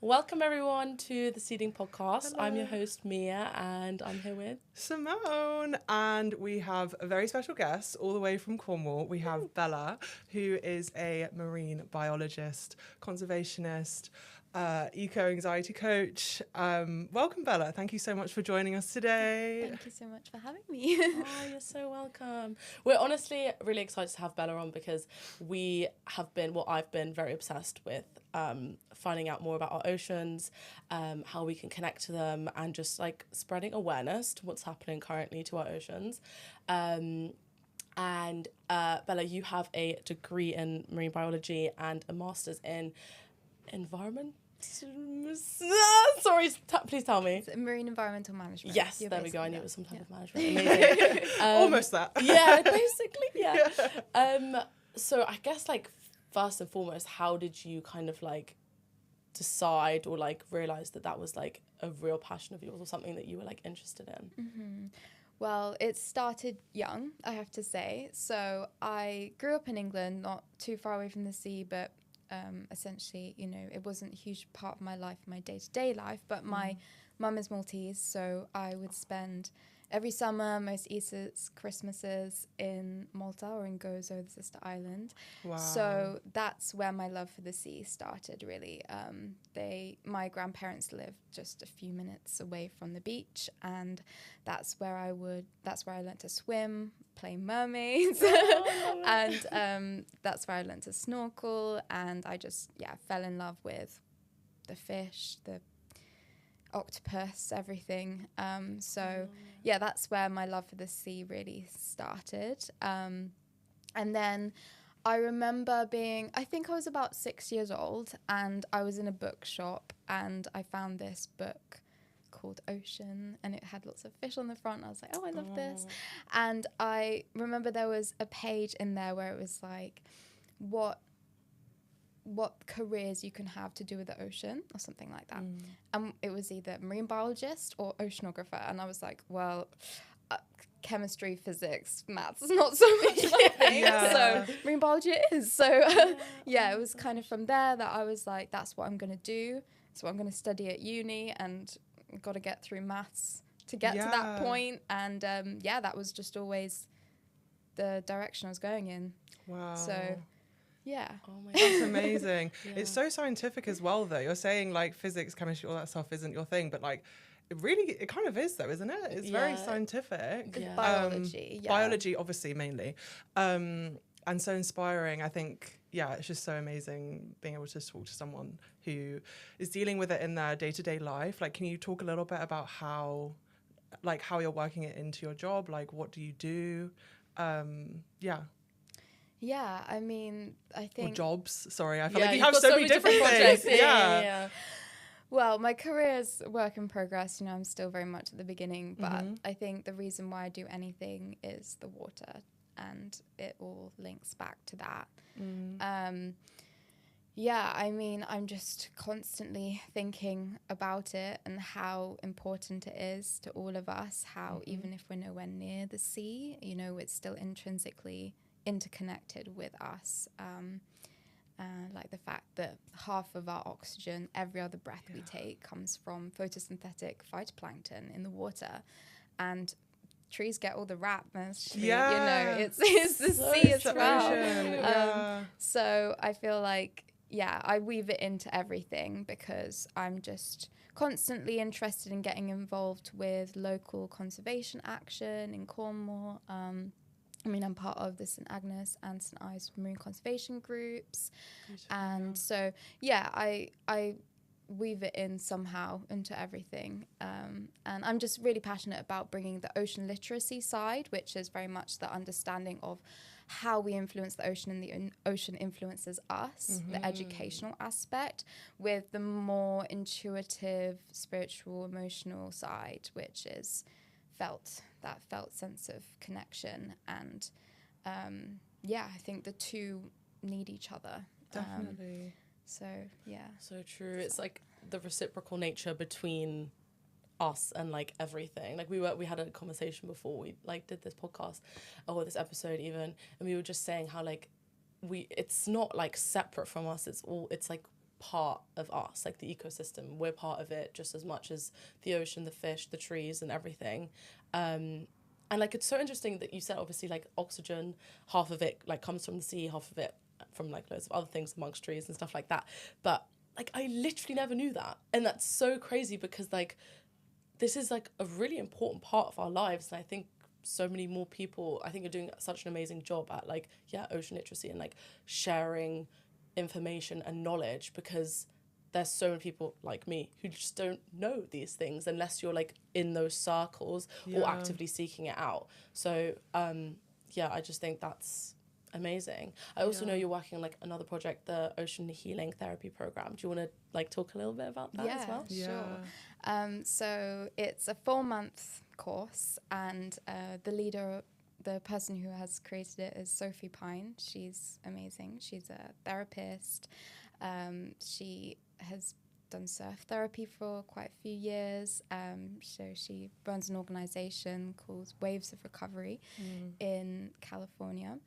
Welcome everyone to the Seeding Podcast. Hello. I'm your host Mia and I'm here with Simone, and we have a very special guest all the way from Cornwall. We have Bella, who is a marine biologist, conservationist, eco-anxiety coach. Welcome, Bella. Thank you so much for joining us today. Thank you so much for having me. Oh, you're so welcome. We're honestly really excited to have Bella on because I've been very obsessed with finding out more about our oceans, how we can connect to them, and just like spreading awareness to what's happening currently to our oceans. And Bella, you have a degree in marine biology and a master's in environment. Sorry, please tell me. It's marine environmental management. Yes, You're there we go. I basically knew it that. was some type Yeah. of management. Amazing. Almost that. Yeah, basically, yeah. So I guess like first and foremost, how did you kind of like decide or like realize that was like a real passion of yours or something that you were like interested in? Mm-hmm. Well, it started young, I have to say. So I grew up in England, not too far away from the sea, but essentially, you know, it wasn't a huge part of my life, my day-to-day life, but my mum is Maltese, so I would spend every summer, most Easters, Christmases in Malta or in Gozo, the sister island. Wow. So that's where my love for the sea started, really. My grandparents lived just a few minutes away from the beach, and that's where I learned to swim, play mermaids, and that's where I learned to snorkel, and I just, fell in love with the fish, the octopus, everything. That's where my love for the sea really started. And then I remember I think I was about 6 years old, and I was in a bookshop, and I found this book called Ocean, and it had lots of fish on the front. I was like, oh, I love this. And I remember there was a page in there where it was like, what careers you can have to do with the ocean or something like that. And it was either marine biologist or oceanographer. And I was like, well, chemistry, physics, maths is not so much my thing. So marine biology it is. So it was kind of from there that I was like, that's what I'm going to do. That's what I'm going to study at uni, and got to get through maths to get to that point. And that was just always the direction I was going in. Wow. So yeah. Oh my God. That's amazing. Yeah. It's so scientific as well, though. You're saying like physics, chemistry, all that stuff isn't your thing, but like it kind of is, though, isn't it? It's very scientific. Yeah. Biology. Biology, obviously, mainly. And so inspiring. I think, it's just so amazing being able to talk to someone who is dealing with it in their day-to-day life. Like, can you talk a little bit about how you're working it into your job? Like, what do you do? Yeah, I mean, I think... Or jobs, sorry. I feel like you you've have got so many different projects. things. Yeah. Well, my career is work in progress. You know, I'm still very much at the beginning. But I think the reason why I do anything is the water. And it all links back to that. I mean, I'm just constantly thinking about it and how important it is to all of us. How even if we're nowhere near the sea, you know, it's still intrinsically interconnected with us, like the fact that half of our oxygen, every other breath we take, comes from photosynthetic phytoplankton in the water, and trees get all the rap. You know, it's the sea as well. So I feel like I weave it into everything because I'm just constantly interested in getting involved with local conservation action in Cornwall. I mean, I'm part of the St Agnes and St Ives marine conservation groups. And so, I weave it in somehow into everything. And I'm just really passionate about bringing the ocean literacy side, which is very much the understanding of how we influence the ocean and the ocean influences us, the educational aspect, with the more intuitive, spiritual, emotional side, which is that felt sense of connection. And I think the two need each other. Definitely. So true. It's like the reciprocal nature between us and like everything. Like we had a conversation before we like did this podcast or this episode even, and we were just saying how like it's not like separate from us. It's like part of us, like the ecosystem. We're part of it just as much as the ocean, the fish, the trees, and everything. And like, it's so interesting that you said, obviously, like oxygen, half of it like comes from the sea, half of it from like loads of other things amongst trees and stuff like that. But like, I literally never knew that. And that's so crazy because like, this is like a really important part of our lives. And I think so many more people, I think, are doing such an amazing job at like, ocean literacy and like sharing information and knowledge, because there's so many people like me who just don't know these things unless you're like in those circles or actively seeking it out. So I just think that's amazing. I also know you're working on like another project, the Ocean Healing Therapy Program. Do you want to like talk a little bit about that as well? Sure. So it's a 4-month course, and the person who has created it is Sophie Pine. She's amazing. She's a therapist. She has done surf therapy for quite a few years. So she runs an organization called Waves of Recovery in California.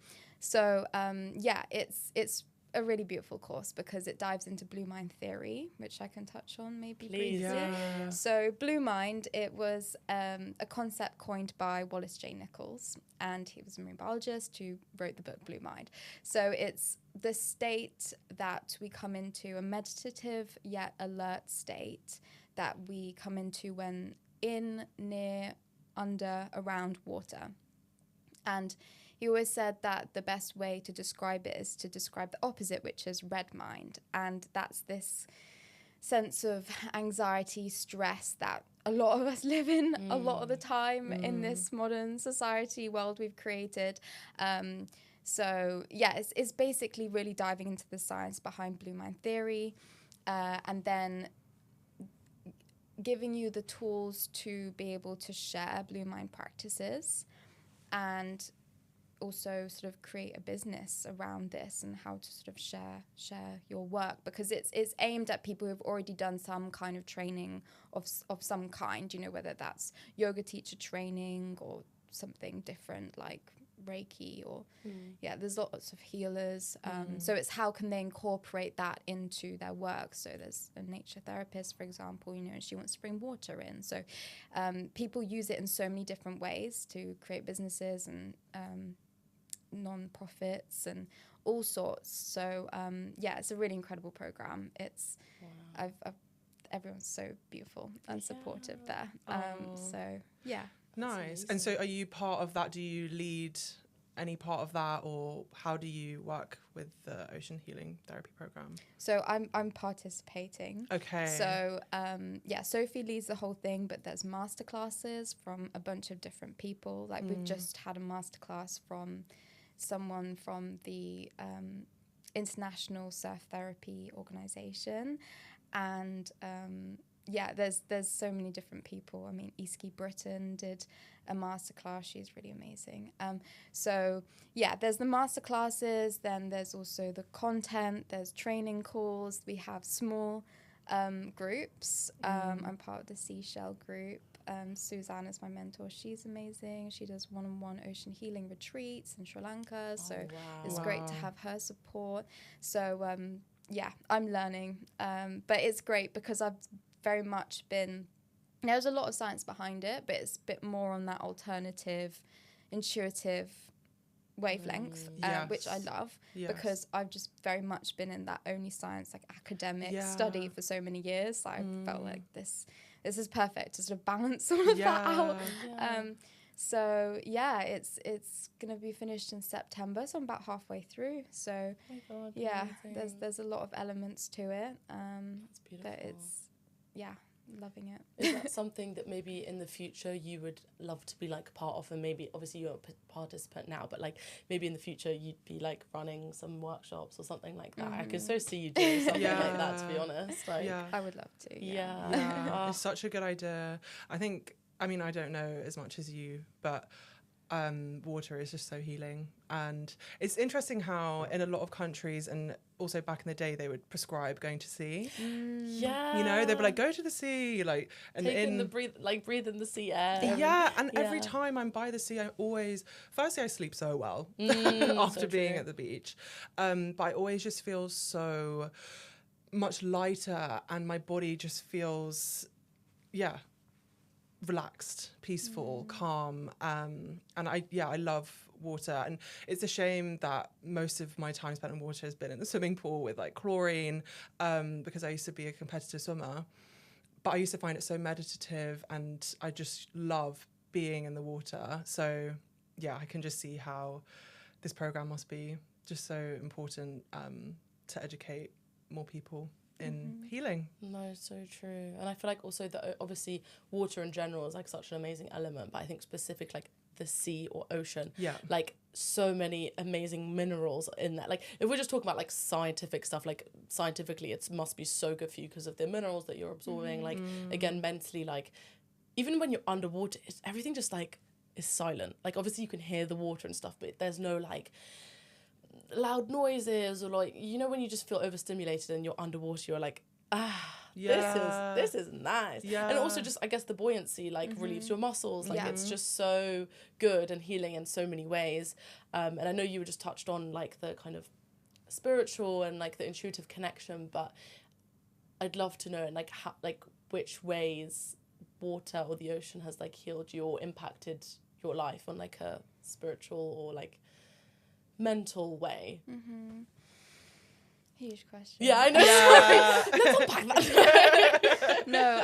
So it's a really beautiful course because it dives into blue mind theory, which I can touch on maybe briefly. Yeah. So blue mind, it was a concept coined by Wallace J. Nichols, and he was a marine biologist who wrote the book Blue Mind. So it's the state that we come into, a meditative yet alert state that we come into when in, near, under, around water. And he always said that the best way to describe it is to describe the opposite, which is red mind. And that's this sense of anxiety, stress that a lot of us live in a lot of the time in this modern society world we've created. It's basically really diving into the science behind blue mind theory, and then giving you the tools to be able to share blue mind practices, and also sort of create a business around this and how to sort of share your work, because it's aimed at people who've already done some kind of training of some kind, you know, whether that's yoga teacher training or something different like Reiki or there's lots of healers. So it's how can they incorporate that into their work. So there's a nature therapist, for example, you know, she wants to bring water in. So people use it in so many different ways to create businesses and non-profits and all sorts. So it's a really incredible program. It's everyone's so beautiful and supportive there. Nice. And so are you part of that? Do you lead any part of that, or how do you work with the Ocean Healing Therapy Program? So I'm participating. Okay. So Sophie leads the whole thing, but there's masterclasses from a bunch of different people. Like we've just had a masterclass from someone from the International Surf Therapy Organization, and there's so many different people. I mean, Iski Britton did a masterclass. She's really amazing. There's the masterclasses. Then there's also the content. There's training calls. We have small groups. I'm part of the Seashell group. Suzanne is my mentor. She's amazing. She does one-on-one ocean healing retreats in Sri Lanka. So it's great to have her support. So I'm learning. But it's great because I've very much been, there's a lot of science behind it, but it's a bit more on that alternative, intuitive wavelength, which I love, because I've just very much been in that only science, like academic study for so many years. So I felt like this is perfect to sort of balance all of that out. It's gonna be finished in September, so I'm about halfway through. So there's a lot of elements to it. That's beautiful. But it's loving it. Is that something that maybe in the future you would love to be like part of, and maybe obviously you're a participant now, but like maybe in the future you'd be like running some workshops or something like that? I could so see you doing something like that, to be honest. Like, I would love to. It's such a good idea. I don't know as much as you, but water is just so healing. And it's interesting how in a lot of countries, and also back in the day, they would prescribe going to sea. You know, they'd be like, go to the sea, like, and breathe in the sea air. Every time I'm by the sea, firstly I sleep so well after being at the beach, but I always just feel so much lighter, and my body just feels, relaxed, peaceful, calm. And I love water. And it's a shame that most of my time spent in water has been in the swimming pool with like chlorine, because I used to be a competitive swimmer. But I used to find it so meditative, and I just love being in the water. So yeah, I can just see how this program must be just so important, to educate more people in healing. No, so true. And I feel like also that obviously water in general is like such an amazing element, but I think specific like the sea or ocean, like so many amazing minerals in that. Like if we're just talking about like scientific stuff, like scientifically it must be so good for you because of the minerals that you're absorbing. Like again, mentally, like even when you're underwater, everything just like is silent. Like obviously you can hear the water and stuff, but there's no like loud noises, or like, you know, when you just feel overstimulated and you're underwater, you're like, this is nice. And also just, I guess, the buoyancy like relieves your muscles. Like it's just so good and healing in so many ways. And I know you were just touched on like the kind of spiritual and like the intuitive connection, but I'd love to know like how, like which ways water or the ocean has like healed you or impacted your life on like a spiritual or like mental way. Huge question. Yeah, I know. Yeah. Let's unpack that. No,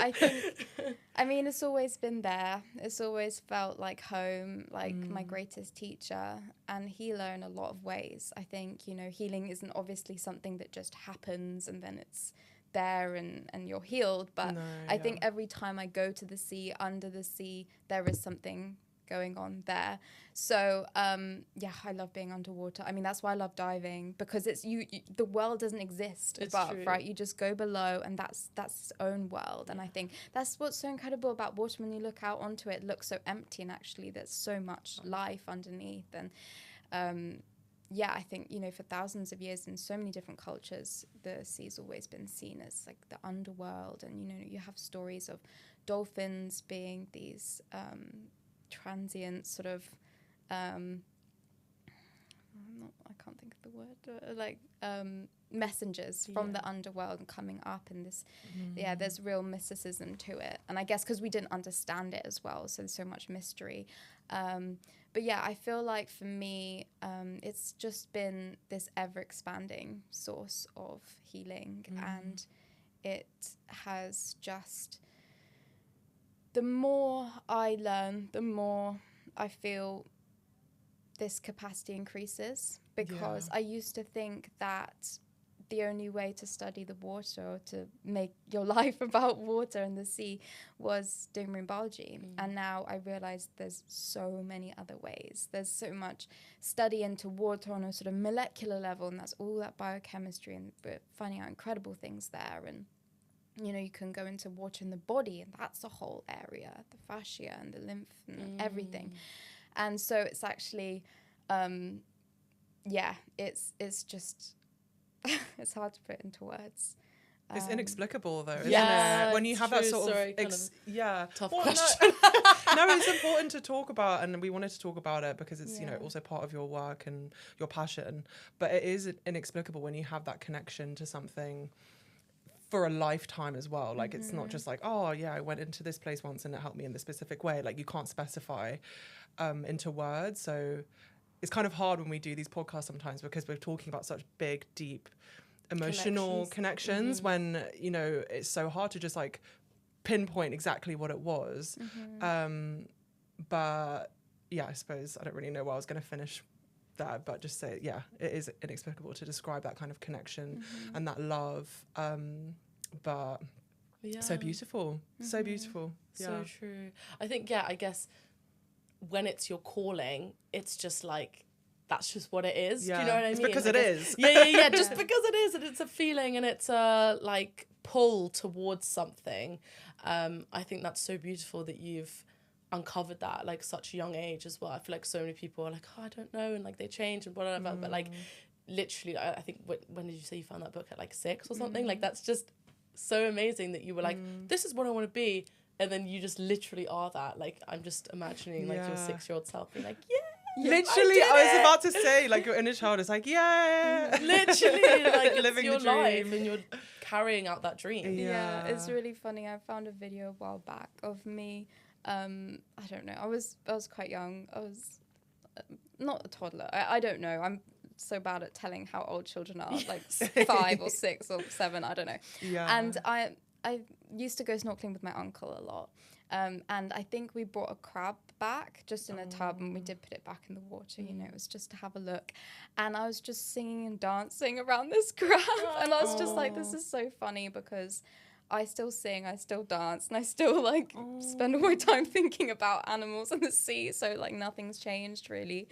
I mean, it's always been there. It's always felt like home, like my greatest teacher and healer in a lot of ways. I think, you know, healing isn't obviously something that just happens and then it's there and you're healed. But I think every time I go to the sea, under the sea, there is something going on there. So I love being underwater. I mean, that's why I love diving, because it's you the world doesn't exist above, right? You just go below, and that's its own world. And I think that's what's so incredible about water. When you look out onto it, it looks so empty, and actually there's so much life underneath. And I think, you know, for thousands of years in so many different cultures, the sea's always been seen as like the underworld. And, you know, you have stories of dolphins being these transient sort of I can't think of the word, messengers from the underworld and coming up, and this there's real mysticism to it. And I guess because we didn't understand it as well, so there's so much mystery. But yeah, I feel like for me, it's just been this ever expanding source of healing, and it has just, the more I learn, the more I feel this capacity increases, because I used to think that the only way to study the water or to make your life about water and the sea was doing marine biology. And now I realize there's so many other ways. There's so much study into water on a sort of molecular level, and that's all that biochemistry, and we're finding out incredible things there. And you know, you can go into water in the body, and that's a whole area, the fascia and the lymph and everything. And so it's actually, it's just, it's hard to put into words. It's inexplicable though, isn't it? When you have that sort of tough question. No, it's important to talk about, and we wanted to talk about it because it's, you know, also part of your work and your passion. But it is inexplicable when you have that connection to something for a lifetime as well. Like it's not just like, oh yeah, I went into this place once and it helped me in this specific way. Like you can't specify into words. So it's kind of hard when we do these podcasts sometimes, because we're talking about such big, deep, emotional connections when, you know, it's so hard to just like pinpoint exactly what it was. But yeah, I suppose I don't really know where I was going to finish that, but just say, yeah, it is inexplicable to describe that kind of connection and that love. But so beautiful, so beautiful. So true. I think, I guess when it's your calling, it's just like, that's just what it is. Do you know what I mean? It's because it is. Yeah. Just because it is, and it's a feeling, and it's a like pull towards something. I think that's so beautiful that you've uncovered that at like such a young age as well. I feel like so many people are like, oh, I don't know, and like they change and whatever. But like literally, I think when did you say you found that book at like 6 or something? Like that's just so amazing that you were like, this is what I want to be. And then you just literally are that. Like, I'm just imagining like your 6-year-old self being like, Literally, I was about to say, like, your inner child is like, yeah. Literally, like, it's Living your the dream. life and you're carrying out that dream. Yeah, it's really funny. I found a video a while back of me. I don't know. I was quite young. I was not a toddler. I don't know. I'm so bad at telling how old children are, like 5 or 6 or 7. I don't know. Yeah. And I used to go snorkeling with my uncle a lot. And I think we brought a crab back just in a tub, and we did put it back in the water. You know, it was just to have a look. And I was just singing and dancing around this crab, and I was just like, this is so funny because I still sing, I still dance, and I still like spend all my time thinking about animals and the sea. So like nothing's changed really.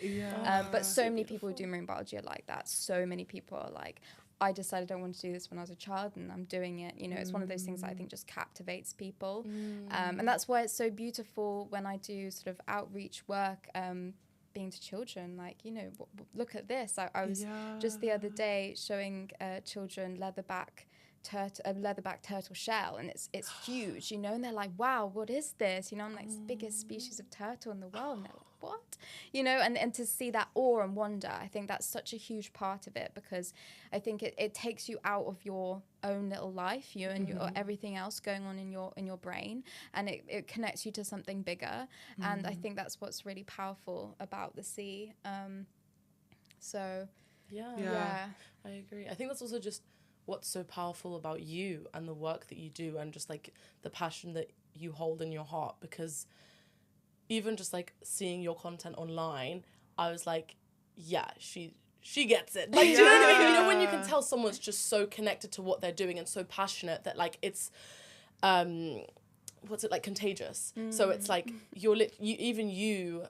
But so many people who do marine biology are like that. So many people are like, I decided I wanted to do this when I was a child, and I'm doing it. You know, it's one of those things that I think just captivates people. And that's why it's so beautiful when I do sort of outreach work, being to children, like, you know, look at this. I was just the other day showing children a leatherback turtle shell, and it's huge, you know, and they're like, wow, what is this? You know, I'm like, it's the biggest species of turtle in the world. And they're like, what? You know, and to see that awe and wonder, I think that's such a huge part of it, because I think it takes you out of your own little life, you and your everything else going on in your brain, and it connects you to something bigger. And I think that's what's really powerful about the sea. So yeah, I agree. I think that's also just what's so powerful about you and the work that you do, and just like the passion that you hold in your heart, because even just like seeing your content online, I was like, yeah, she gets it. Like, do you know what I mean? You know, when you can tell someone's just so connected to what they're doing and so passionate that like it's what's it, like, contagious. So it's like you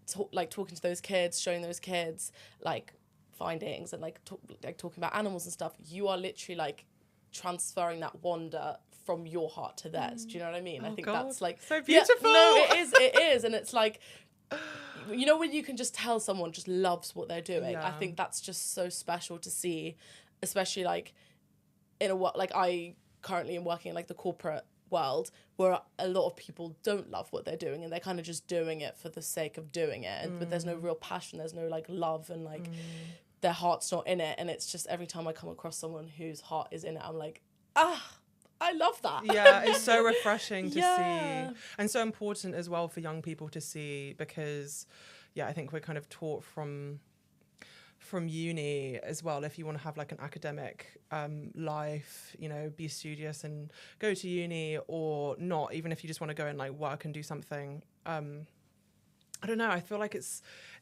talking to those kids, showing those kids like findings and like talking about animals and stuff, you are literally like transferring that wonder from your heart to theirs. Do you know what I mean? I think that's like so beautiful. No, it is, and it's like, you know, when you can just tell someone just loves what they're doing. I think that's just so special to see, especially like in like I currently am working in like the corporate world, where a lot of people don't love what they're doing, and they're kind of just doing it for the sake of doing it, but there's no real passion, there's no like love, and like their heart's not in it. And it's just, every time I come across someone whose heart is in it, I'm like, I love that. Yeah, it's so refreshing to see, and so important as well for young people to see, because I think we're kind of taught from uni as well, if you want to have like an academic life, you know, be studious and go to uni, or not, even if you just want to go and like work and do something. I don't know, I feel like it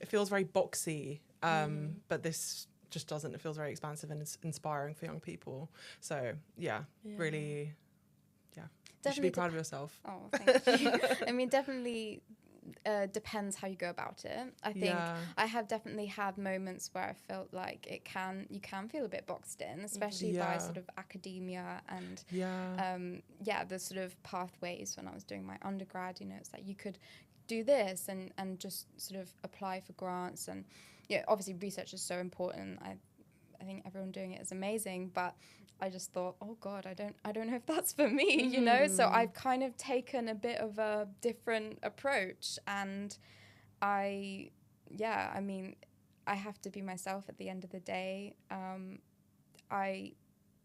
feels very boxy, but this just doesn't. It feels very expansive and it's inspiring for young people. So really, you should be proud of yourself. Oh, thank you. I mean, definitely depends how you go about it. I think I have definitely had moments where I felt like you can feel a bit boxed in, especially by sort of academia and the sort of pathways. When I was doing my undergrad, you know, it's like you could do this and just sort of apply for grants, and obviously research is so important. I think everyone doing it is amazing, but I just thought, oh God, I don't know if that's for me, you know? So I've kind of taken a bit of a different approach, and I mean, I have to be myself at the end of the day. I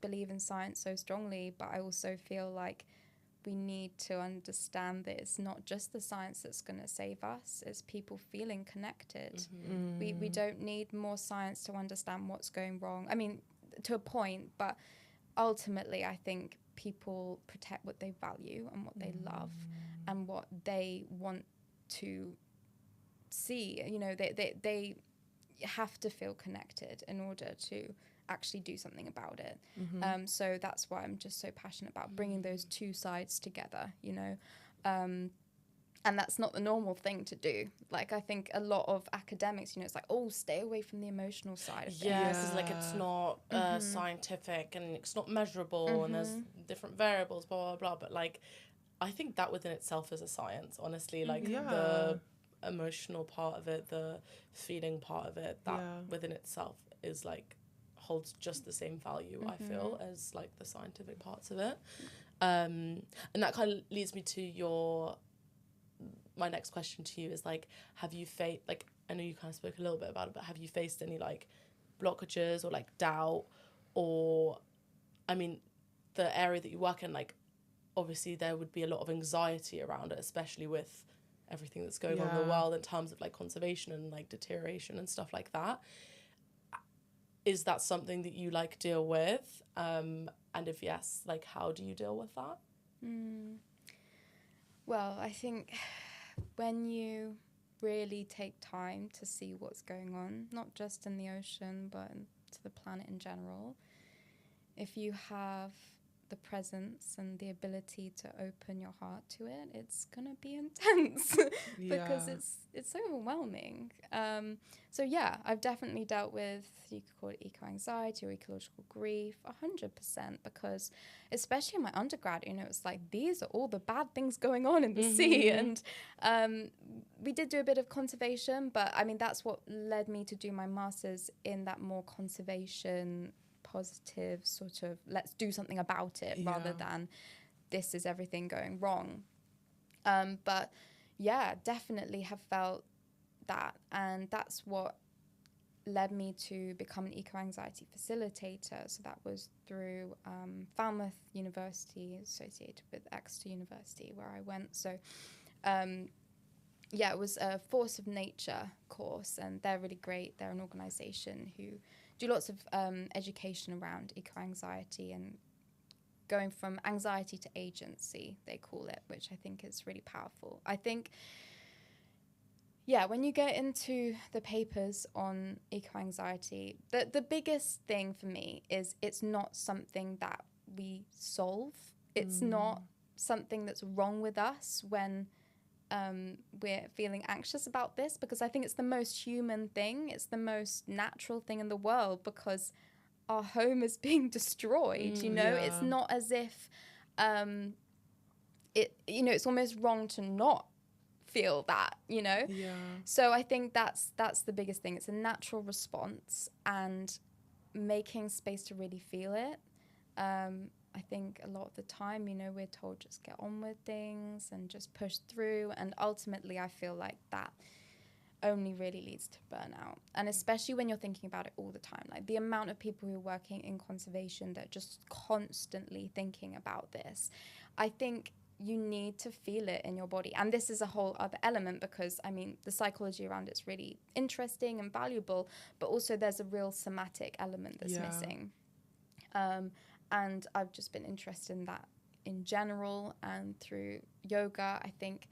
believe in science so strongly, but I also feel like we need to understand that it's not just the science that's going to save us, it's people feeling connected. We don't need more science to understand what's going wrong. I mean, to a point, but ultimately I think people protect what they value and what they love and what they want to see. You know, they have to feel connected in order to actually do something about it. So that's why I'm just so passionate about bringing those two sides together, you know. And that's not the normal thing to do. Like, I think a lot of academics, you know, it's like, oh, stay away from the emotional side of things. Yes, it's like, it's not scientific, and it's not measurable, and there's different variables, blah, blah, blah. But, like, I think that within itself is a science, honestly. Like, the emotional part of it, the feeling part of it, that within itself is, like, holds just the same value, I feel, as, like, the scientific parts of it. And that kind of leads me to my next question to you is, like, have you I know you kind of spoke a little bit about it, but have you faced any like blockages or like doubt, or, I mean, the area that you work in, like, obviously there would be a lot of anxiety around it, especially with everything that's going on in the world in terms of like conservation and like deterioration and stuff like that. Is that something that you like deal with? And if yes, like, how do you deal with that? Well, I think when you really take time to see what's going on, not just in the ocean, but to the planet in general, if you have the presence and the ability to open your heart to it, it's gonna be intense because it's overwhelming. So yeah, I've definitely dealt with, you could call it eco-anxiety or ecological grief, 100%, because especially in my undergrad, you know, it's like, these are all the bad things going on in the sea. And we did do a bit of conservation, but I mean, that's what led me to do my master's in that more conservation positive sort of, let's do something about it, rather than this is everything going wrong. But yeah, definitely have felt that, and that's what led me to become an eco-anxiety facilitator. So that was through Falmouth University, associated with Exeter University, where I went. So it was a Force of Nature course, and they're really great. They're an organisation who do lots of education around eco-anxiety and going from anxiety to agency, they call it, which I think is really powerful. I think, when you get into the papers on eco-anxiety, the biggest thing for me is it's not something that we solve. It's not something that's wrong with us when we're feeling anxious about this, because I think it's the most human thing. It's the most natural thing in the world, because our home is being destroyed, you know? It's not as if, it's almost wrong to not feel that, you know? So I think that's the biggest thing. It's a natural response, and making space to really feel it. I think a lot of the time, you know, we're told just get on with things and just push through. And ultimately, I feel like that only really leads to burnout. And especially when you're thinking about it all the time, like the amount of people who are working in conservation that are just constantly thinking about this, I think you need to feel it in your body. And this is a whole other element, because, I mean, the psychology around it's really interesting and valuable, but also there's a real somatic element that's missing. And I've just been interested in that in general, and through yoga, I think,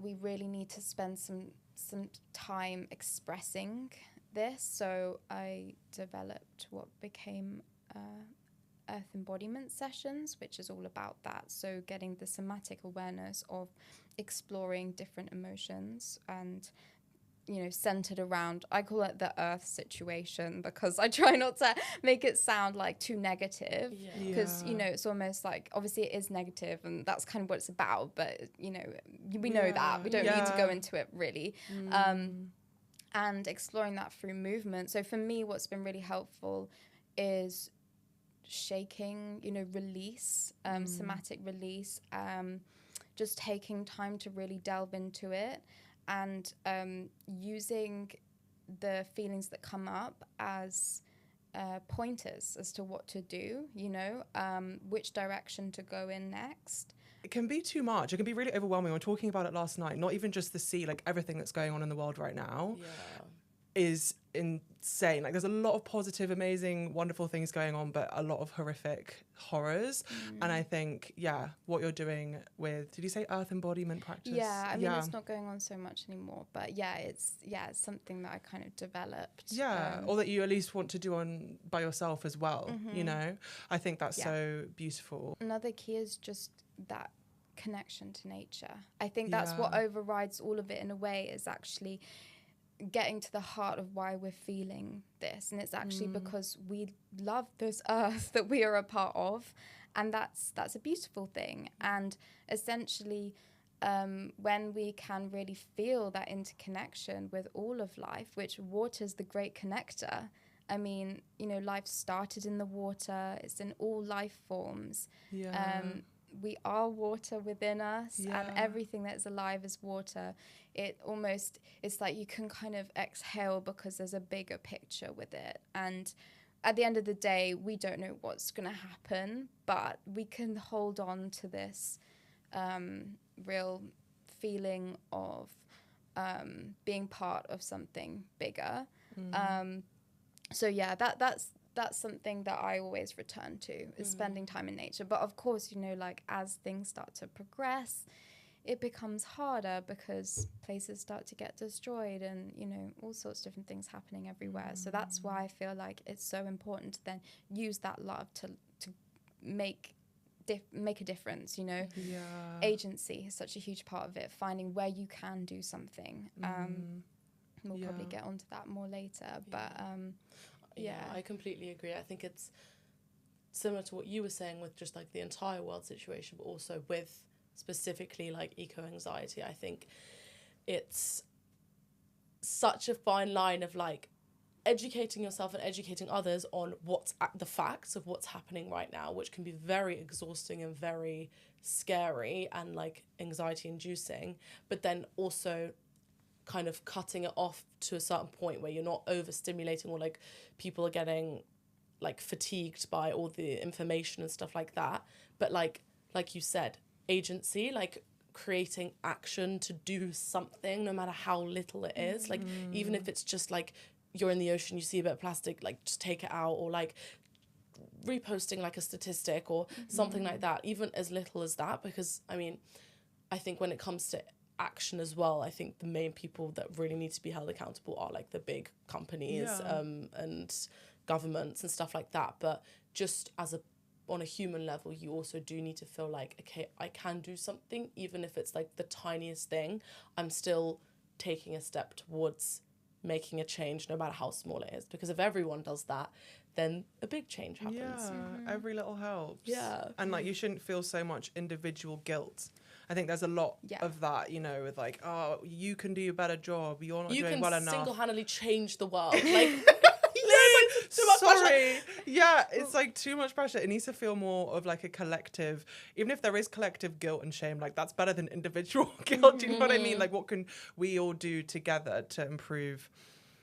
we really need to spend some time expressing this. So I developed what became Earth embodiment sessions, which is all about that. So getting the somatic awareness of exploring different emotions, and centered around, I call it the Earth situation, because I try not to make it sound like too negative, because it's almost like, obviously it is negative, and that's kind of what it's about, but we know that we don't need to go into it really. And exploring that through movement. So for me, what's been really helpful is shaking, release, somatic release, just taking time to really delve into it, and using the feelings that come up as pointers as to what to do, which direction to go in next. It can be too much. It can be really overwhelming. We were talking about it last night, not even just the sea, like everything that's going on in the world right now is insane. Like, there's a lot of positive, amazing, wonderful things going on, but a lot of horrific horrors. And I think, what you're doing with, did you say Earth embodiment practice? Yeah, I mean, it's not going on so much anymore, but it's something that I kind of developed. Yeah, or that you at least want to do by yourself as well, I think that's so beautiful. Another key is just that connection to nature. I think that's what overrides all of it in a way, is actually getting to the heart of why we're feeling this. And it's actually because we love this earth that we are a part of, and that's a beautiful thing. And essentially, when we can really feel that interconnection with all of life, which water's the great connector. I mean, life started in the water. It's in all life forms. we are water within us, Yeah. and everything that is alive is water. It's like you can kind of exhale because there's a bigger picture with it. And at the end of the day, we don't know what's going to happen, but we can hold on to this real feeling of being part of something bigger. So yeah, that's something that I always return to, is spending time in nature. But of course, you know, like as things start to progress, it becomes harder because places start to get destroyed and, you know, all sorts of different things happening everywhere. So that's why I feel like it's so important to then use that love to make a difference, you know. Yeah. Agency is such a huge part of it, finding where you can do something. We'll probably get onto that more later, but yeah, I completely agree. I think it's similar to what you were saying with just like the entire world situation, but also with specifically like eco-anxiety. I think it's such a fine line of like educating yourself and educating others on what's the facts of what's happening right now, which can be very exhausting and very scary and like anxiety inducing, but then also kind of cutting it off to a certain point where you're not overstimulating, or like people are getting like fatigued by all the information and stuff like that. But like you said, agency, like creating action to do something, no matter how little it is. Like even if it's just like you're in the ocean, you see a bit of plastic, like just take it out, or like reposting like a statistic or something like that, even as little as that. Because I mean, I think when it comes to action as well, I think the main people that really need to be held accountable are like the big companies and governments and stuff like that. But just on a human level, you also do need to feel like, okay, I can do something, even if it's like the tiniest thing. I'm still taking a step towards making a change, no matter how small it is. Because if everyone does that, then a big change happens. Yeah, every little helps. Yeah. And like you shouldn't feel so much individual guilt. I think there's a lot of that, you know, with like, oh, you can do a better job, you're not doing well enough. You can single-handedly change the world. Like, too much pressure. Yeah, it's like too much pressure. It needs to feel more of like a collective, even if there is collective guilt and shame, like that's better than individual guilt. Do you know what I mean? Like what can we all do together to improve,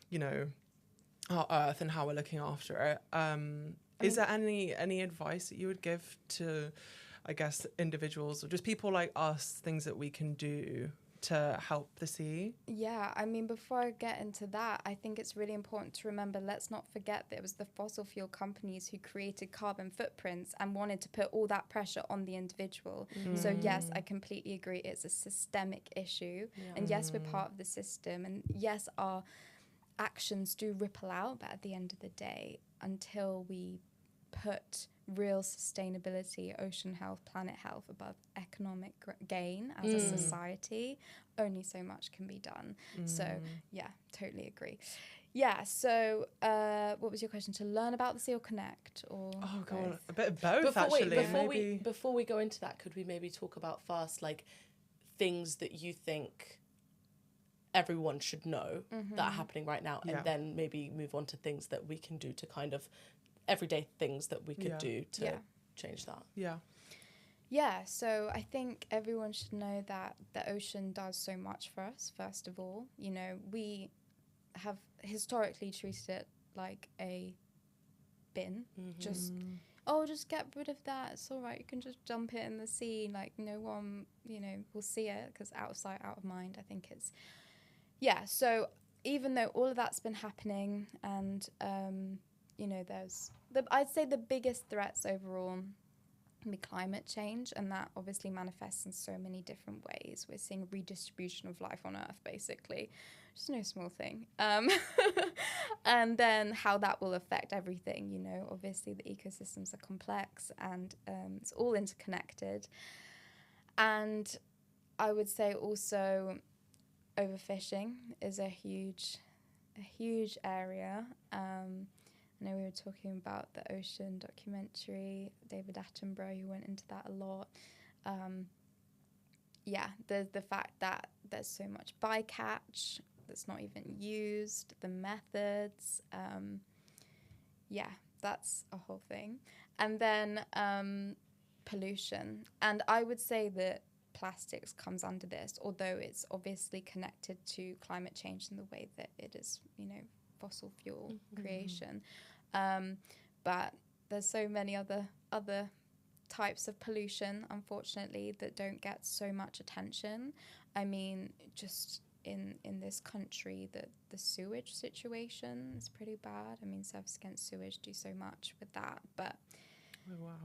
you know, our earth and how we're looking after it? Is there any advice that you would give to, I guess, individuals or just people like us, things that we can do to help the sea? Yeah, I mean, before I get into that, I think it's really important to remember, let's not forget that it was the fossil fuel companies who created carbon footprints and wanted to put all that pressure on the individual. So yes, I completely agree. It's a systemic issue. And yes, we're part of the system. And yes, our actions do ripple out. But at the end of the day, until we put real sustainability, ocean health, planet health above economic gain as a society, only so much can be done. So yeah, totally agree. Yeah, so what was your question? To learn about the sea or connect? Or Oh god, both? a bit of both. Before we go into that, could we maybe talk about first like things that you think everyone should know that are happening right now, and then maybe move on to things that we can do to kind of everyday things that we could do to change that. Yeah, so I think everyone should know that the ocean does so much for us, first of all. You know, we have historically treated it like a bin. Just get rid of that. It's all right. You can just dump it in the sea. Like, no one, you know, will see it because out of sight, out of mind. I think it's... Yeah, so even though all of that's been happening and... you know, I'd say the biggest threats overall can be climate change, and that obviously manifests in so many different ways. We're seeing redistribution of life on Earth, basically, which is no small thing. And then how that will affect everything, you know. Obviously, the ecosystems are complex and it's all interconnected. And I would say also overfishing is a huge area. I know we were talking about the ocean documentary, David Attenborough, who went into that a lot. There's the fact that there's so much bycatch that's not even used, the methods. That's a whole thing. And then pollution. And I would say that plastics comes under this, although it's obviously connected to climate change in the way that it is, you know, fossil fuel creation. But there's so many other types of pollution, unfortunately, that don't get so much attention. I mean, just in this country, the sewage situation is pretty bad. I mean, Service Against Sewage do so much with that, but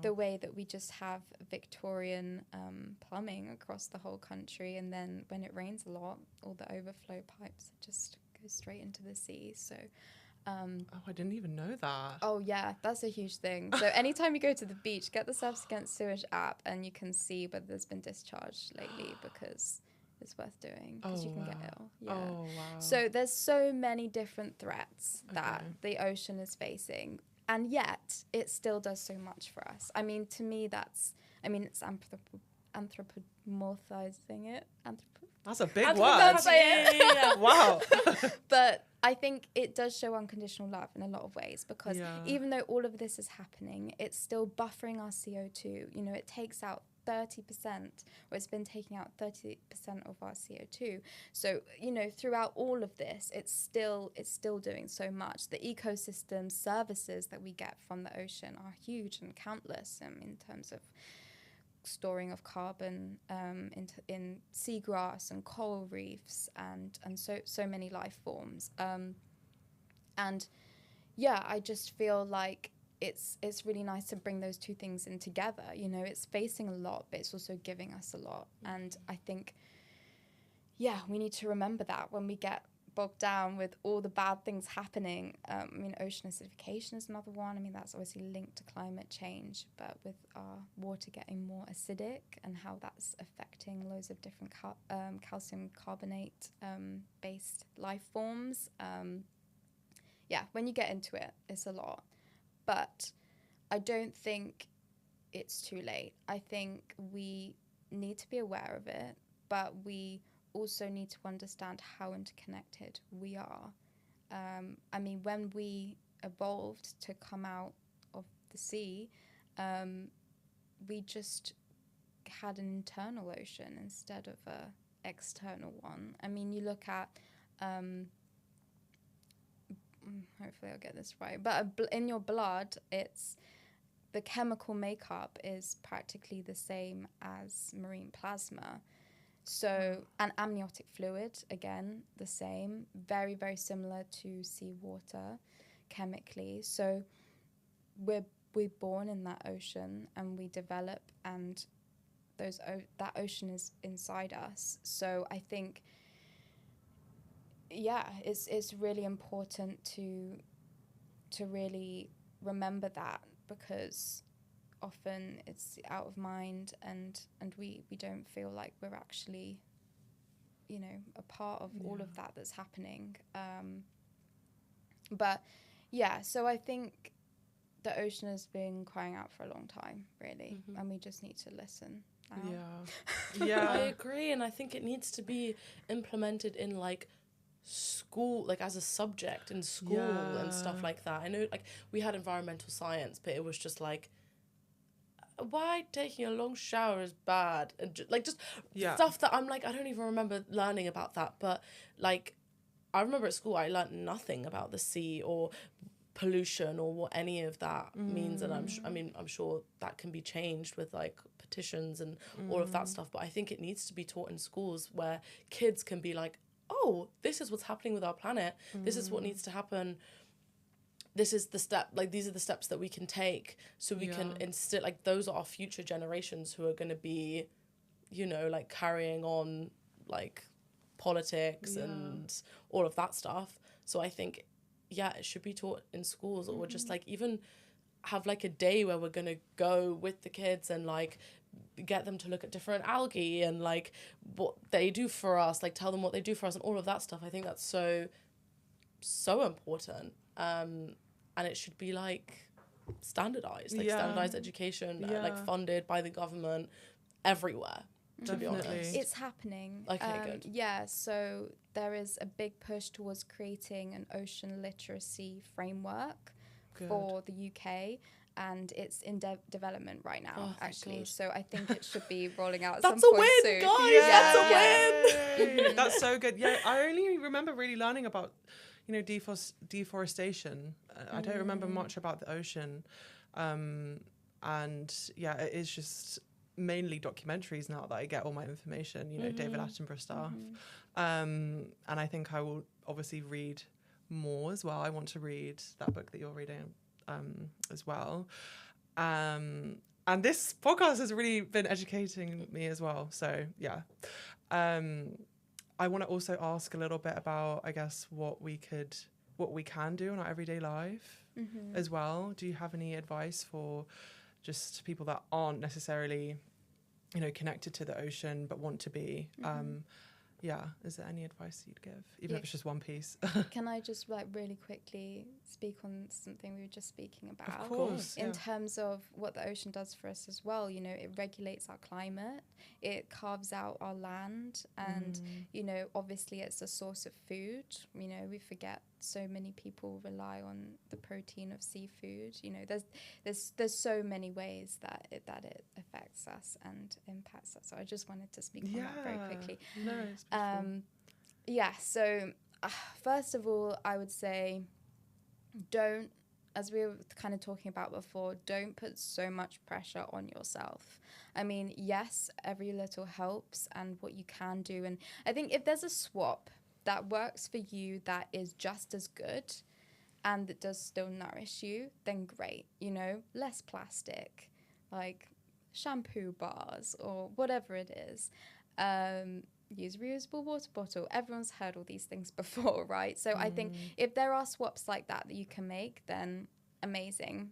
the way that we just have Victorian plumbing across the whole country, and then when it rains a lot, all the overflow pipes just go straight into the sea. So I didn't even know that. oh yeah, that's a huge thing. So anytime you go to the beach, get the Service Against Sewage app, and you can see whether there's been discharge lately, because it's worth doing, because you can get ill. Yeah. Oh wow. So there's so many different threats that the ocean is facing, and yet it still does so much for us. I mean, to me, it's anthropomorphizing it. That's a big word. Wow. But I think it does show unconditional love in a lot of ways, because even though all of this is happening, it's still buffering our CO2. You know, it takes out 30%, or it's been taking out 30% of our CO2. So, you know, throughout all of this, it's still doing so much. The ecosystem services that we get from the ocean are huge and countless, in terms of storing of carbon in seagrass and coral reefs and so many life forms. And yeah, I just feel like it's really nice to bring those two things in together. You know, it's facing a lot, but it's also giving us a lot. And I think, yeah, we need to remember that when we get bogged down with all the bad things happening. I mean, ocean acidification is another one. I mean, that's obviously linked to climate change, but with our water getting more acidic and how that's affecting loads of different calcium carbonate based life forms. Yeah, when you get into it, it's a lot. But I don't think it's too late. I think we need to be aware of it, but we also need to understand how interconnected we are. I mean, when we evolved to come out of the sea, we just had an internal ocean instead of a external one. I mean, you look at hopefully I'll get this right, but in your blood, it's the chemical makeup is practically the same as marine plasma. So, and amniotic fluid, again, the same, very, very similar to seawater chemically. So we're born in that ocean, and we develop, and that ocean is inside us. So I think, yeah, it's really important to really remember that, because often it's out of mind, and we don't feel like we're actually, you know, a part of all of that that's happening. But yeah, so I think the ocean has been crying out for a long time, really, and we just need to listen now. Yeah, I agree, and I think it needs to be implemented in like school, like as a subject in school and stuff like that. I know, like, we had environmental science, but it was just like, why taking a long shower is bad, and just stuff that I'm like, I don't even remember learning about that. But like, I remember at school I learned nothing about the sea or pollution or what any of that means, and I'm sure that can be changed with like petitions and all of that stuff. But I think it needs to be taught in schools, where kids can be like, oh, this is what's happening with our planet. This is what needs to happen. This is the step, like, these are the steps that we can take, so we can instill, like, those are our future generations who are going to be, you know, like, carrying on, like, politics and all of that stuff. So I think, yeah, it should be taught in schools, or just, like, even have, like, a day where we're going to go with the kids and, like, get them to look at different algae and, like, what they do for us, like, tell them what they do for us and all of that stuff. I think that's so important. And it should be, like, standardized, like, standardized education, like, funded by the government everywhere, to be honest. It's happening. Okay, good. Yeah, so there is a big push towards creating an ocean literacy framework for the UK. and it's in development right now, Oh, thank actually. God. So I think it should be rolling out at That's some a point win, soon. guys. Yeah, That's a yeah. win. That's so good. Yeah, I only remember really learning about, deforestation. I don't remember much about the ocean. And yeah, it is just mainly documentaries now that I get all my information, David Attenborough stuff. And I think I will obviously read more as well. I want to read that book that you're reading as well. And this podcast has really been educating me as well. So yeah. I want to also ask a little bit about, I guess, what we can do in our everyday life as well. Do you have any advice for just people that aren't necessarily, connected to the ocean but want to be? Is there any advice you'd give, even if it's just one piece? Can I just really quickly speak on something we were just speaking about? Of course. In terms of what the ocean does for us as well, it regulates our climate, it carves out our land, and obviously it's a source of food. We forget so many people rely on the protein of seafood. There's so many ways that it affects us and impacts us. So I just wanted to speak on that very quickly. No, it's beautiful. So first of all, I would say don't, as we were kind of talking about before, don't put so much pressure on yourself. I mean, yes, every little helps and what you can do. And I think if there's a swap that works for you that is just as good and that does still nourish you, then great. Less plastic, like shampoo bars or whatever it is. Use reusable water bottle. Everyone's heard all these things before, right? So I think if there are swaps like that you can make, then amazing.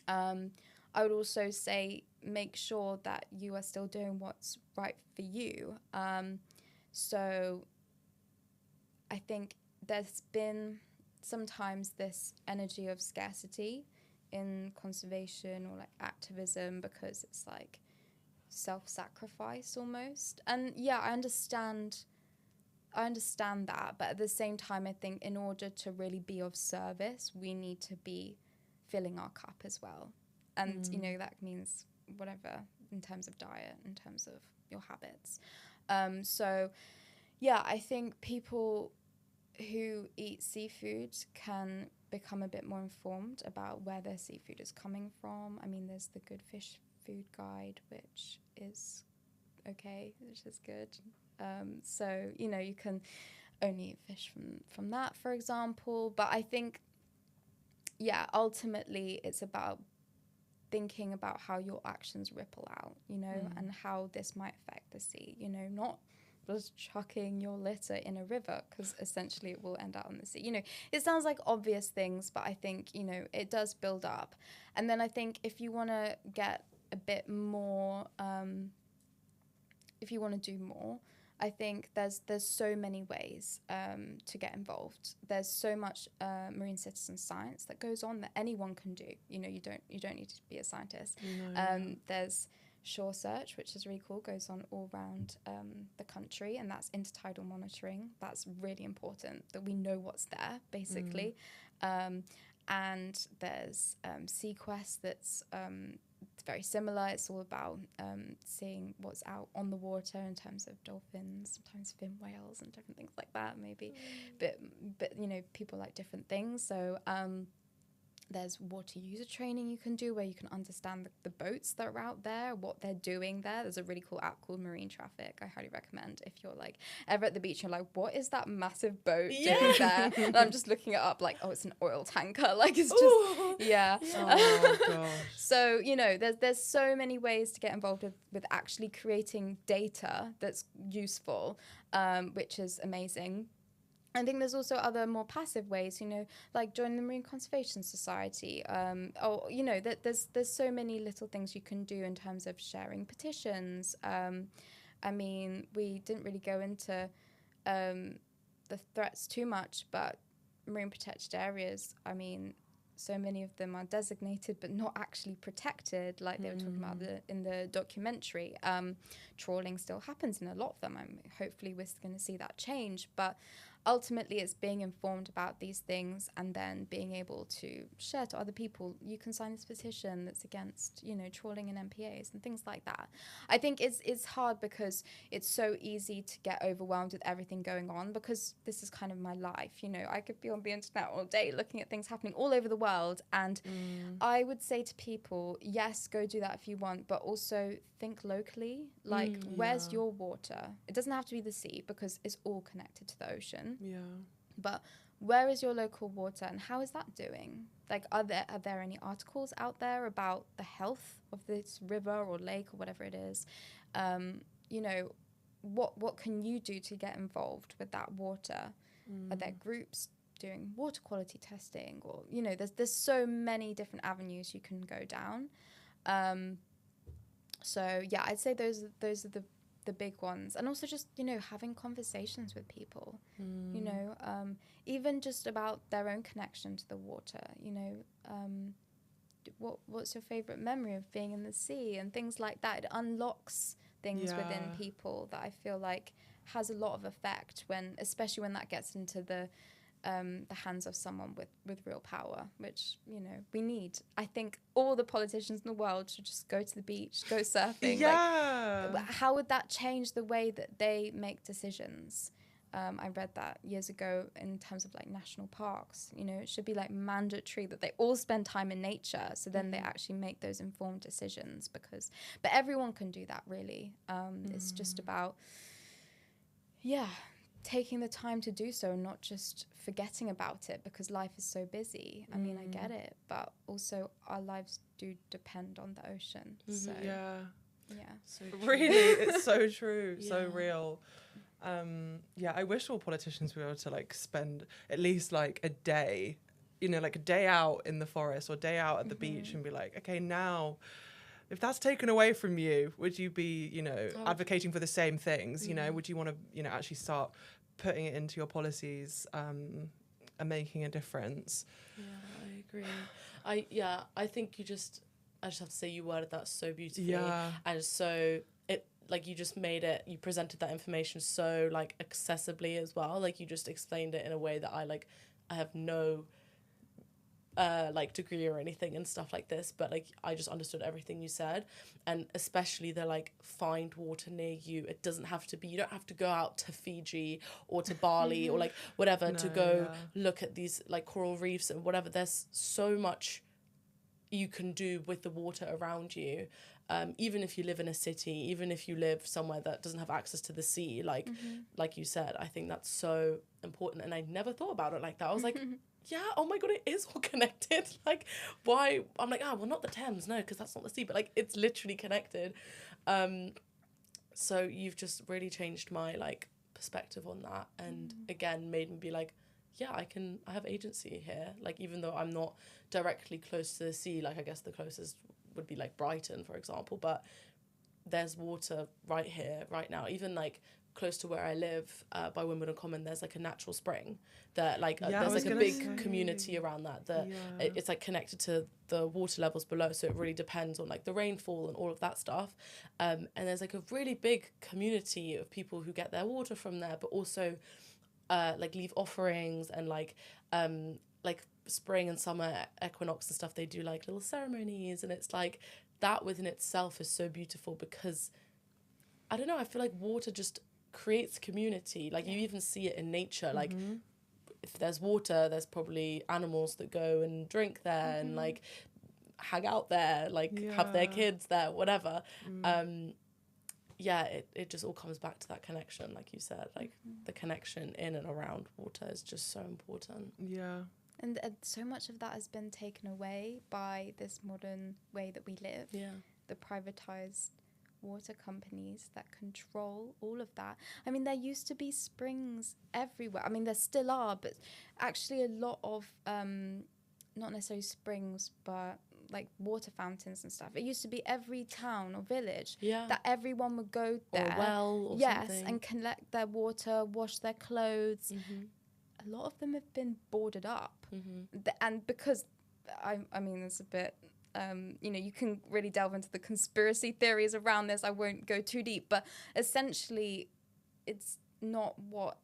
I would also say make sure that you are still doing what's right for you. So I think there's been sometimes this energy of scarcity in conservation or activism, because it's self-sacrifice almost. And yeah, I understand that, but at the same time I think in order to really be of service, we need to be filling our cup as well. And that means whatever in terms of diet, in terms of your habits. So yeah, I think people who eat seafood can become a bit more informed about where their seafood is coming from. I mean, there's the Good Fish Food Guide, which is good. So you can only eat fish from that, for example. But I think ultimately it's about thinking about how your actions ripple out, and how this might affect the sea, not just chucking your litter in a river, because essentially it will end out in the sea. It sounds like obvious things, but I think it does build up. And then I think if you want to get a bit more, if you want to do more, I think there's so many ways to get involved. There's so much marine citizen science that goes on that anyone can do. You don't need to be a scientist. There's Shore Search, which is really cool, goes on all around the country, and that's intertidal monitoring. That's really important that we know what's there, basically. And there's Sequest that's very similar. It's all about seeing what's out on the water in terms of dolphins, sometimes fin whales and different things like that, maybe. But people like different things. So there's water user training you can do, where you can understand the boats that are out there, what they're doing there. There's a really cool app called Marine Traffic. I highly recommend if you're ever at the beach and you're what is that massive boat doing there? And I'm just looking it up it's an oil tanker. It's just, yeah. Oh, gosh. So, there's so many ways to get involved with actually creating data that's useful, which is amazing. I think there's also other more passive ways, like joining the Marine Conservation Society. There's so many little things you can do in terms of sharing petitions. I mean, we didn't really go into the threats too much, but marine protected areas, I mean, so many of them are designated but not actually protected, like they were talking about in the documentary. Trawling still happens in a lot of them. Hopefully we're going to see that change, but ultimately it's being informed about these things and then being able to share to other people. You can sign this petition that's against, you know, trawling in MPAs and things like that. I think it's hard because it's so easy to get overwhelmed with everything going on, because this is kind of my life, you know. I could be on the internet all day looking at things happening all over the world, and I would say to people, yes, go do that if you want, but also think locally. Like, where's your water? It doesn't have to be the sea, because it's all connected to the ocean. Yeah. But where is your local water, and how is that doing? Like, are there any articles out there about the health of this river or lake or whatever it is? You know, what can you do to get involved with that water? Are there groups doing water quality testing? Or, you know, there's so many different avenues you can go down. So yeah, I'd say those are the big ones. And also just, you know, having conversations with people, you know, even just about their own connection to the water, you know, what's your favorite memory of being in the sea and things like that. It unlocks things within people that I feel like has a lot of effect, when, especially when that gets into the hands of someone with real power, which, you know, we need. I think all the politicians in the world should just go to the beach, go surfing. Yeah. Like, how would that change the way that they make decisions? I read that years ago in terms of like national parks. You know, it should be like mandatory that they all spend time in nature, so then they actually make those informed decisions. But everyone can do that, really. It's just about, taking the time to do so, and not just forgetting about it because life is so busy. I mean, I get it, but also our lives do depend on the ocean. So So really, it's so true, so real. I wish all politicians were able to like spend at least like a day, you know, like a day out in the forest or day out at the beach and be like, okay, now if that's taken away from you, would you be, you know, advocating for the same things? You know, would you want to, you know, actually start putting it into your policies and making a difference? Yeah, I agree. I think I just have to say you worded that so beautifully. Yeah. And so it, like, you just made it, you presented that information so like accessibly as well. Like, you just explained it in a way that I have no like degree or anything and stuff like this, but like I just understood everything you said. And especially the like, find water near you. It doesn't have to be, you don't have to go out to Fiji or to Bali or like whatever to go look at these like coral reefs and whatever. There's so much you can do with the water around you, even if you live in a city, even if you live somewhere that doesn't have access to the sea, like you said. I think that's so important, and I never thought about it like that. I was like, yeah, oh my god, it is all connected. Like, why? I'm like, well, not the Thames, no, because that's not the sea, but like, it's literally connected. So you've just really changed my like perspective on that, and again made me be like, yeah, I have agency here. Like, even though I'm not directly close to the sea, like I guess the closest would be like Brighton, for example, but there's water right here, right now. Even like close to where I live, by Wimbledon Common, there's like a natural spring that like there's like a big community around that it's like connected to the water levels below, so it really depends on like the rainfall and all of that stuff. And there's like a really big community of people who get their water from there, but also like leave offerings, and like spring and summer equinox and stuff, they do like little ceremonies, and it's like that within itself is so beautiful, because I don't know, I feel like water just creates community. Like you even see it in nature, like if there's water, there's probably animals that go and drink there and like hang out there, like have their kids there, whatever. It just all comes back to that connection, like you said, like the connection in and around water is just so important. And so much of that has been taken away by this modern way that we live. The privatized water companies that control all of that. I mean, there used to be springs everywhere. I mean, there still are, but actually a lot of not necessarily springs, but like water fountains and stuff. It used to be every town or village that everyone would go there, or a well or something, and collect their water, wash their clothes. A lot of them have been boarded up, and because I mean, it's a bit. You know, you can really delve into the conspiracy theories around this. I won't go too deep, but essentially, it's not what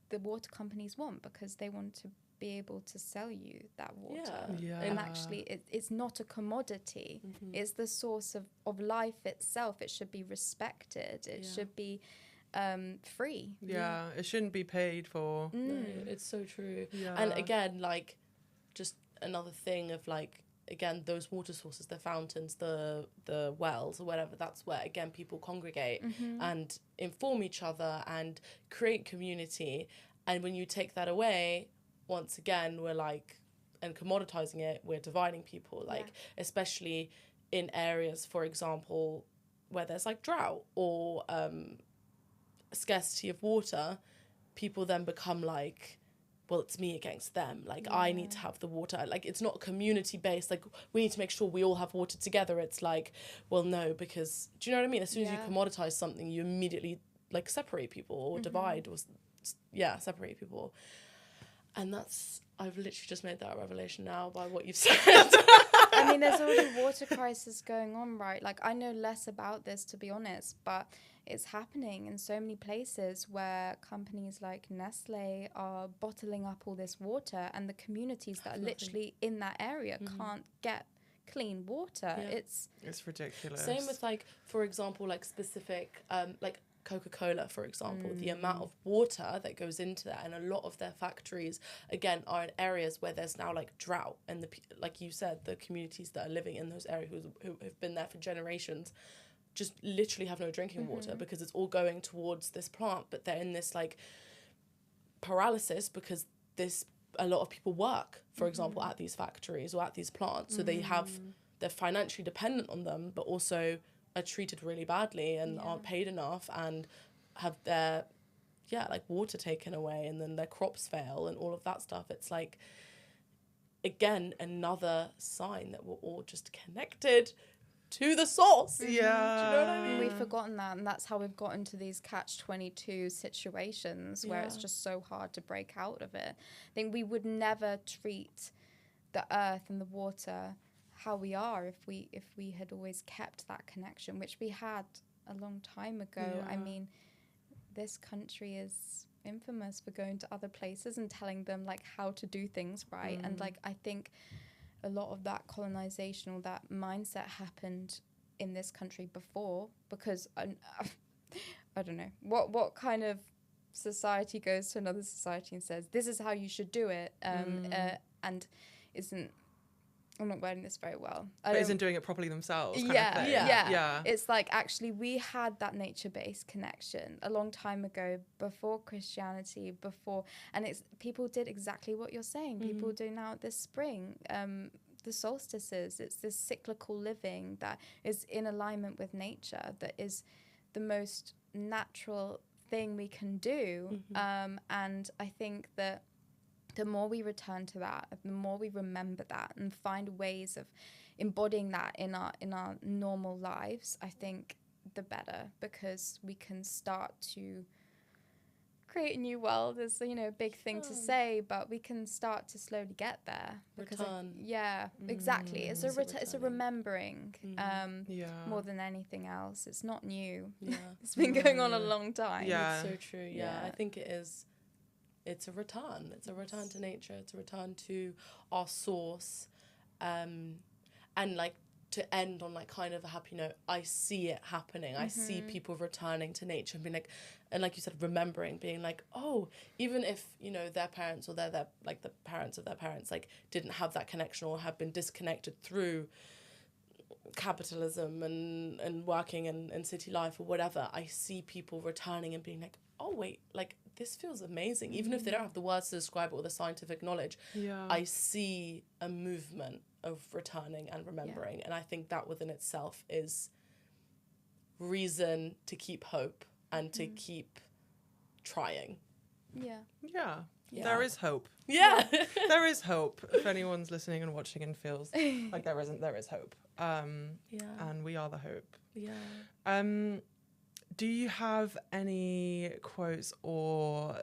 the water companies want, because they want to be able to sell you that water. Yeah. And actually it's not a commodity. It's the source of life itself. It should be respected. It should be free. Yeah, it shouldn't be paid for. No, it's so true. Yeah. And again, like, just another thing of, like, again, those water sources, the fountains, the wells or whatever, that's where, again, people congregate and inform each other and create community. And when you take that away, once again, we're like, and commoditizing it, we're dividing people, like, especially in areas, for example, where there's like drought or scarcity of water. People then become like, well, it's me against them. Like, I need to have the water. Like, it's not community based. Like, we need to make sure we all have water together. It's like, well, no, because, do you know what I mean? As soon as you commoditize something, you immediately, like, separate people or divide or, separate people. And that's, I've literally just made that a revelation now by what you've said. I mean, there's already water crisis going on, right? Like, I know less about this, to be honest, but it's happening in so many places where companies like Nestle are bottling up all this water, and the communities that are literally in that area can't get clean water. Yeah. It's ridiculous. Same with, like, for example, like, specific, like, Coca-Cola, for example, the amount of water that goes into that, and a lot of their factories, again, are in areas where there's now, like, drought, and like you said, the communities that are living in those areas who have been there for generations just literally have no drinking water, because it's all going towards this plant. But they're in this, like, paralysis because a lot of people work, for example, at these factories or at these plants, so they're financially dependent on them, but also are treated really badly and aren't paid enough and have their water taken away, and then their crops fail and all of that stuff. It's like, again, another sign that we're all just connected to the source. Yeah. Do you know what I mean? We've forgotten that, and that's how we've got into these catch-22 situations where it's just so hard to break out of it. I think we would never treat the earth and the water how we are if we had always kept that connection, which we had a long time ago. I mean, this country is infamous for going to other places and telling them, like, how to do things right. And, like, I think a lot of that colonization or that mindset happened in this country before, because I don't know what kind of society goes to another society and says this is how you should do it, and isn't, I'm not wording this very well. But isn't doing it properly themselves. Kind of thing. Yeah. It's like, actually, we had that nature-based connection a long time ago, before Christianity, and it's people did exactly what you're saying. People do now this spring, the solstices. It's this cyclical living that is in alignment with nature, that is the most natural thing we can do. And I think that the more we return to that, the more we remember that and find ways of embodying that in our normal lives, I think the better, because we can start to create a new world. Is, a big thing to say, but we can start to slowly get there. Because exactly. It's a remembering more than anything else. It's not new. It's been going on a long time. It's so true. I think it is. It's a return. It's a return to nature. It's a return to our source. And, like, to end on, like, kind of a happy note, I see it happening. I see people returning to nature and being like, and like you said, remembering, being like, oh, even if, their parents or they're like the parents of their parents, like, didn't have that connection or have been disconnected through capitalism and working in city life or whatever, I see people returning and being like, oh, wait, like, this feels amazing. Even if they don't have the words to describe it or the scientific knowledge, I see a movement of returning and remembering. And I think that within itself is reason to keep hope and to keep trying. Yeah. There is hope. There is hope. If anyone's listening and watching and feels like there isn't, there is hope. And we are the hope. Do you have any quotes or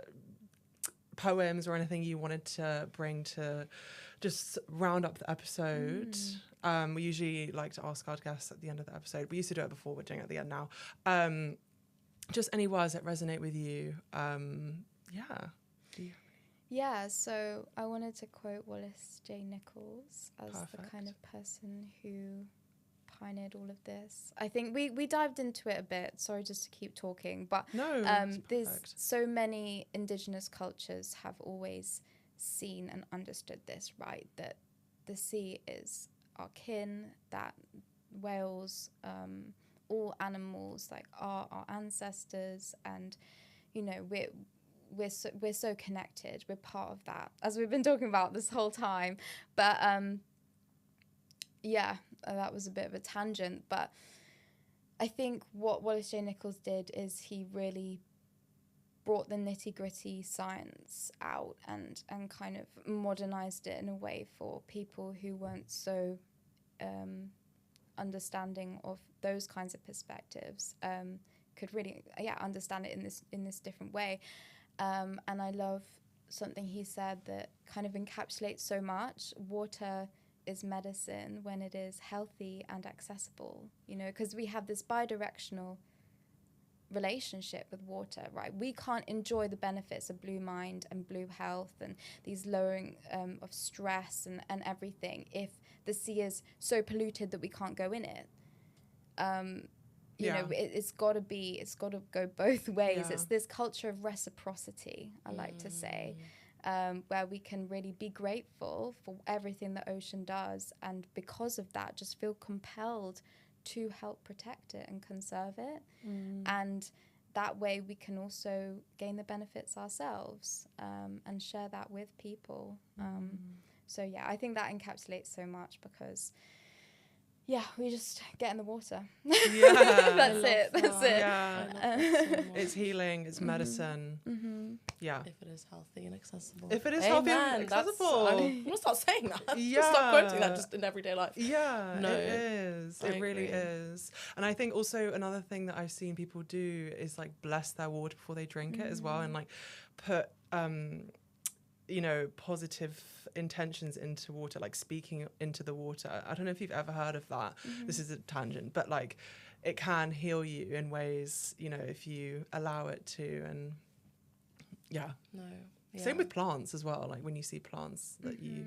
poems or anything you wanted to bring to just round up the episode? We usually like to ask our guests at the end of the episode. We used to do it before, we're doing it at the end now. Just any words that resonate with you. Yeah, so I wanted to quote Wallace J. Nichols as the Perfect. kind of person who pioneered all of this. I think we dived into it a bit. Sorry, just to keep talking, but No, it's there's perfect. so many indigenous cultures have always seen and understood this, right? That the sea is our kin, that whales, all animals like are our ancestors, and you know we're so connected. We're part of that, as we've been talking about this whole time. But yeah, that was a bit of a tangent. But I think what Wallace J. Nichols did is he really brought the nitty-gritty science out and kind of modernized it in a way for people who weren't so understanding of those kinds of perspectives, could really understand it in this different way. And I love something he said that kind of encapsulates so much. Water is medicine when it is healthy and accessible, you know, because we have this bidirectional relationship with water, right? We can't enjoy the benefits of blue mind and blue health and these lowering of stress and everything if the sea is so polluted that we can't go in it. You know, it's got to go both ways. Yeah. It's this culture of reciprocity, I like to say, where we can really be grateful for everything the ocean does, and because of that, just feel compelled to help protect it and conserve it. And that way we can also gain the benefits ourselves, and share that with people. So yeah, I think that encapsulates so much, because we just get in the water. Yeah. That's it. Yeah. It's healing, it's medicine. Yeah. If it is healthy and accessible. If it is healthy and accessible. I'm going to start saying that. Yeah. Start quoting that just in everyday life. Yeah, No, it is. It really agree. is. And I think also another thing that I've seen people do is like bless their water before they drink it as well, and like put you know, positive intentions into water, like speaking into the water. I don't know if you've ever heard of that. This is a tangent, but like it can heal you in ways, you know, if you allow it to. And same with plants as well, like when you see plants that you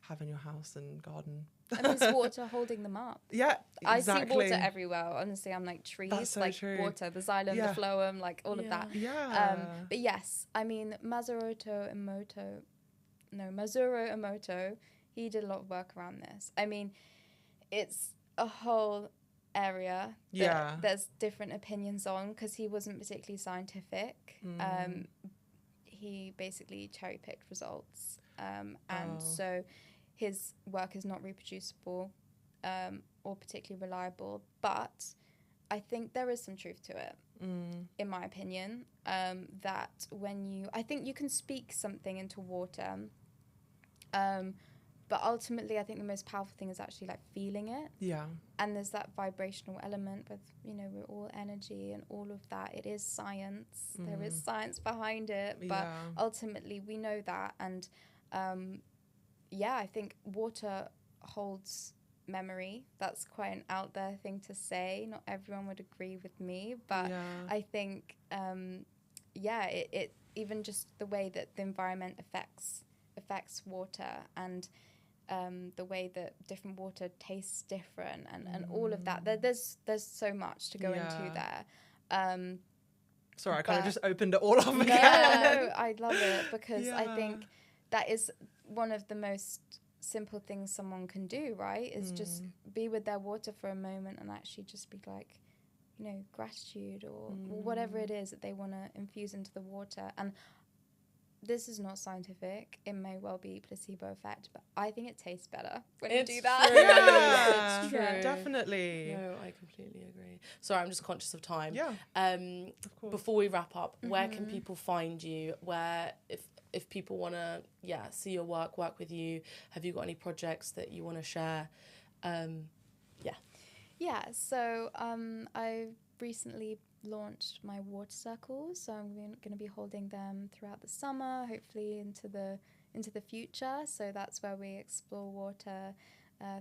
have in your house and garden. And there's water holding them up. Yeah, exactly. I see water everywhere. Honestly, I'm like trees, That's so like true. water, the xylem, the phloem, like all of that. Yeah. But yes, I mean, Masaru Emoto, he did a lot of work around this. I mean, it's a whole area that there's different opinions on, because he wasn't particularly scientific. He basically cherry-picked results. So his work is not reproducible or particularly reliable. But I think there is some truth to it, in my opinion, that I think you can speak something into water, but ultimately I think the most powerful thing is actually like feeling it. Yeah. And there's that vibrational element with, you know, we're all energy and all of that. It is science. There is science behind it, but ultimately we know that. And I think water holds memory. That's quite an out there thing to say. Not everyone would agree with me, but I think it even just the way that the environment affects water, and the way that different water tastes different, and all of that. There's so much to go into there. Sorry, I kind of just opened it all up again. No, I love it, because I think that is one of the most simple things someone can do, right? Is just be with their water for a moment and actually just be like, you know, gratitude or whatever it is that they want to infuse into the water. And this is not scientific. It may well be placebo effect, but I think it tastes better when you do that. Yeah, it's true. Definitely. No, I completely agree. Sorry, I'm just conscious of time. Yeah. Of course. Before we wrap up, where can people find you? Where, if people want to, see your work with you, have you got any projects that you want to share? So I recently launched my water circles, so I'm going to be holding them throughout the summer, hopefully into the future. So that's where we explore water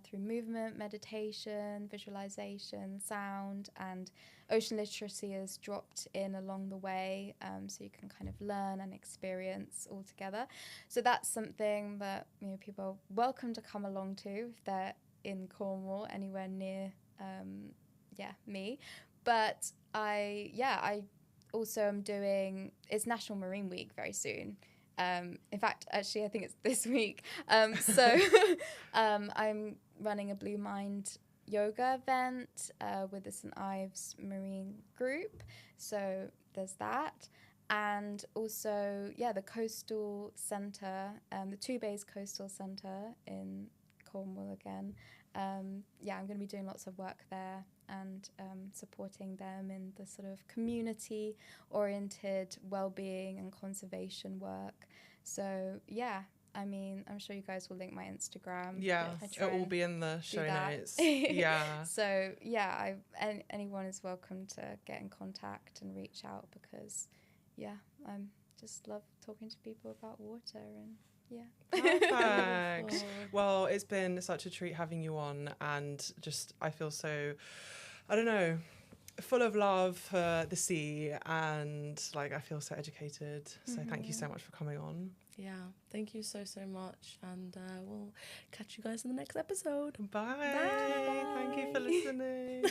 through movement, meditation, visualization, sound, and ocean literacy is dropped in along the way, so you can kind of learn and experience all together. So that's something that people are welcome to come along to if they're in Cornwall, anywhere near me. But I also am doing, it's National Marine Week very soon. In fact, actually, I think it's this week. So I'm running a Blue Mind yoga event with the St. Ives Marine Group. So there's that. And also, the Coastal Centre, the Two Bays Coastal Centre in Cornwall again. I'm going to be doing lots of work there and supporting them in the sort of community-oriented well-being and conservation work. So, I'm sure you guys will link my Instagram. Yeah, it will be in the show notes. Yeah. So, anyone is welcome to get in contact and reach out because, I just love talking to people about water and Perfect. Well, it's been such a treat having you on, and just I feel so, I don't know, full of love for the sea, and like I feel so educated. So thank you so much for coming on. Yeah, thank you so much, and we'll catch you guys in the next episode. Bye. Bye. Thank you for listening.